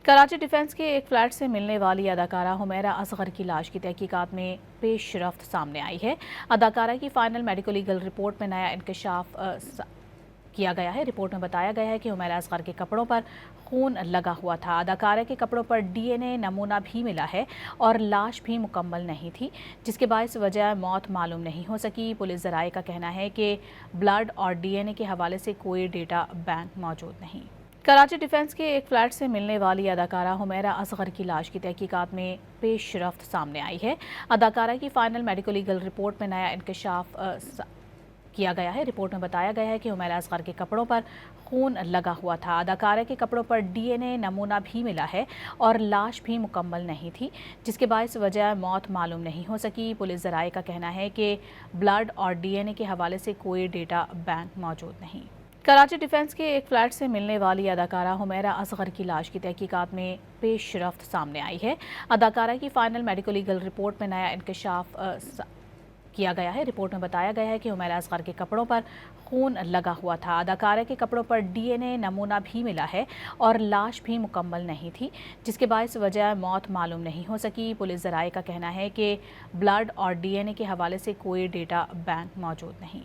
Karachi defence के एक flat से मिलने वाली अदाकारा हुमैरा असगर की लाश की तहकीकात में पेशरफ्त सामने आई है। अदाकारा की फाइनल मेडिको लीगल रिपोर्ट में नया इंकशाफ किया गया है। रिपोर्ट में बताया गया है कि हुमैरा असगर के कपड़ों पर खून लगा हुआ था। अदाकारा के कपड़ों पर डीएनए नमूना भी मिला है और लाश भी मुकम्मल नहीं थी, जिसके बायस वजह मौत मालूम नहीं हो सकी। पुलिस ज़राए का कहना है कि ब्लड और डीएनए के हवाले से कोई डेटा बैंक मौजूद नहीं। कराची डिफेंस के एक फ्लैट से मिलने वाली अदाकारा हुमैरा असगर की लाश की तहकीकात में पेशरफ्त सामने आई है। अदाकारा की फाइनल मेडिको लीगल रिपोर्ट में नया इंकशाफ किया गया है। रिपोर्ट में बताया गया है कि हुमैरा असगर के कपड़ों पर खून लगा हुआ था। अदाकारा के कपड़ों पर डीएनए नमूना भी मिला है और लाश भी मुकम्मल नहीं थी, जिसके बायस वजह मौत मालूम नहीं हो सकी। पुलिस ज़राए का कहना है कि ब्लड और डीएनए के हवाले से कोई डेटा बैंक मौजूद नहीं। कराची डिफेंस के एक फ्लैट से मिलने वाली अदाकारा हुमैरा असगर की लाश की तहकीकात में पेशरफ्त सामने आई है। अदाकारा की फाइनल मेडिको लीगल रिपोर्ट में नया इंकशाफ किया गया है। रिपोर्ट में बताया गया है कि हुमैरा असगर के कपड़ों पर खून लगा हुआ था। अदाकारा के कपड़ों पर डीएनए नमूना भी मिला है और लाश भी मुकम्मल नहीं थी, जिसके बायस वजह मौत मालूम नहीं हो सकी। पुलिस ज़राए का कहना है कि ब्लड और डीएनए के हवाले से कोई डेटा बैंक मौजूद नहीं।